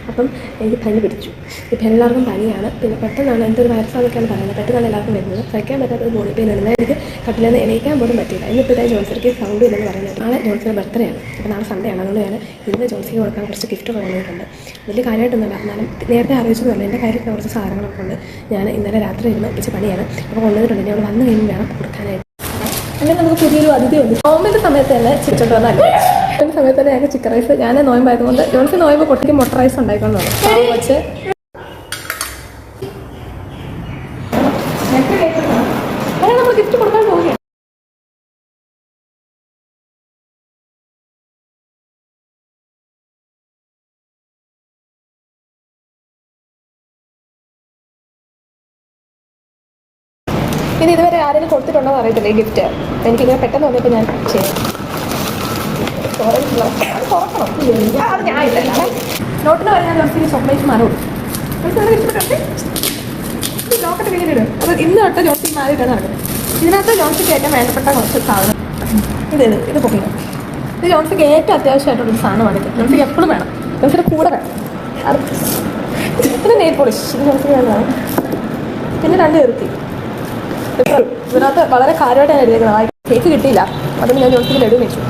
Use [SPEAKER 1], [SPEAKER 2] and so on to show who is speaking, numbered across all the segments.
[SPEAKER 1] അപ്പം എനിക്ക് പനി പിടിച്ചു. ഇപ്പം എല്ലാവർക്കും പനിയാണ്. പിന്നെ പെട്ടെന്നാണ് എന്തൊരു വൈറസാന്നൊക്കെയാണ് പറയുന്നത്. പെട്ടെന്നാണ് എല്ലാവർക്കും വരുന്നത്. സഹിക്കാൻ പറ്റാത്തത് ബോഡി പെയിൻ ആണ്. എനിക്ക് കട്ടിലിൽ നിന്ന് എണീക്കാൻ പോലും പറ്റിയില്ല. ഇന്നിപ്പോൾ ഇതായി ജോൺസർക്ക് സൗണ്ട് ഇല്ലെന്ന് പറയുന്നത്. നാളെ ജോൺസയുടെ ബർത്ത്ഡേ ആണ്. അപ്പോൾ നാളെ സൺഡേ ആണ്. അതുകൊണ്ട് ഞാൻ ഇന്ന് ജോൺസിക്ക് കൊടുക്കാൻ കുറച്ച് ഗിഫ്റ്റ് വാങ്ങിയിട്ടുണ്ട്. വലിയ കാര്യമായിട്ടൊന്നുമില്ല. എന്നാലും നേരത്തെ അറിയിച്ചതല്ല. എൻ്റെ കാര്യത്തിൽ കുറച്ച് സാധനങ്ങളൊക്കെ ഉണ്ട്. ഞാൻ ഇന്നലെ രാത്രി ഇരുന്ന് വെച്ച് പണിയാണ്. അപ്പോൾ കൊണ്ടുവന്നിട്ടുണ്ട്. ഞാൻ വന്ന് കഴിയുമ്പോൾ വേണം കൊടുക്കാനായിട്ട്. അല്ലെങ്കിൽ നമുക്ക് പുതിയൊരു അതിഥിയുണ്ട്. നോമ്പിൻ്റെ സമയത്ത് തന്നെ ചിരിച്ചോണ്ട് വന്നാൽ സമയത്ത് തന്നെ ഞങ്ങൾക്ക് ചിക്കൻ റൈസ് ഞാൻ നോയമ്പായതുകൊണ്ട് ജോൺസി നോയമ്പ് പൊട്ടിക്ക് മുട്ട റൈസ് ഉണ്ടായിക്കൊണ്ട് വന്നു വെച്ച് അങ്ങനെ നമ്മൾ ഗിഫ്റ്റ് കൊടുക്കാൻ പോവുകയാണ്. ഇത് ഇതുവരെ ആരെങ്കിലും കൊടുത്തിട്ടുണ്ടോ എന്ന് അറിയത്തില്ല ഈ ഗിഫ്റ്റ്. എനിക്കിങ്ങനെ പെട്ടെന്ന് വന്നപ്പോൾ ഞാൻ ചെയ്യാം. നോട്ടിന് പറഞ്ഞാൽ ജോൺസിന് ചോക്ലേറ്റ് മാറും. ലോക്കറ്റ് കഴിഞ്ഞിടും. അത് ഇന്ന് തൊട്ട് ജോൺസി മാറിയിട്ടാണ് നടക്കുന്നത്. ഇതിനകത്ത് ജോൺസിക്ക് ഏറ്റവും വേണ്ടപ്പെട്ട കുറച്ച് സാധനം ഇത് പൊക്കിക്കണം. ഇത് ജോൺസിക്ക് ഏറ്റവും അത്യാവശ്യമായിട്ടുള്ളൊരു സാധനമാണ്. ഇത് ജോൺസിക്ക് എപ്പോഴും വേണം. ജോൺസിൻ്റെ കൂടെ വേണം. അത് പിന്നെ നെയിൽ പോളിഷ് ഇത് ജോൺസിക്ക് വേണ്ടതാണ്. പിന്നെ 2 ഇറുത്തി. ഇതിനകത്ത് വളരെ കാര്യമായിട്ടാണ് എഴുതിയിരിക്കുന്നത്. കേക്ക് കിട്ടിയില്ല. അതുകൊണ്ട് ഞാൻ ജോൺസിക്ക് ലഡു വെച്ചു.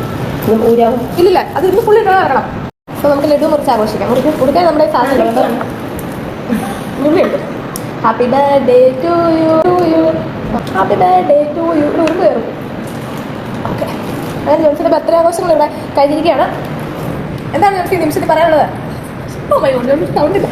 [SPEAKER 1] ഇല്ലില്ല, അത് ഇന്ന് ഫുൾ ഇട്ടാൽ വരണം. അപ്പോൾ നമുക്ക് ലഡു മുറിച്ച് ആഘോഷിക്കാം. കൊടുക്കാൻ നമ്മുടെ സാധനം ഉള്ളിയുണ്ട്. Happy birthday to you, happy birthday to you. ഇവിടെ ഉറുമ്പ് കയറും. ഓക്കെ, അങ്ങനെ ജോൺസിൻ്റെ ബർത്ത്ഡേ ആഘോഷങ്ങൾ ഇവിടെ കഴിഞ്ഞിരിക്കുകയാണ്. എന്താണ് ജോൺസി നിമിഷത്തിൽ പറയാനുള്ളത്? ഓ മൈ ഗോഡ്, സൗണ്ട് ഇല്ല.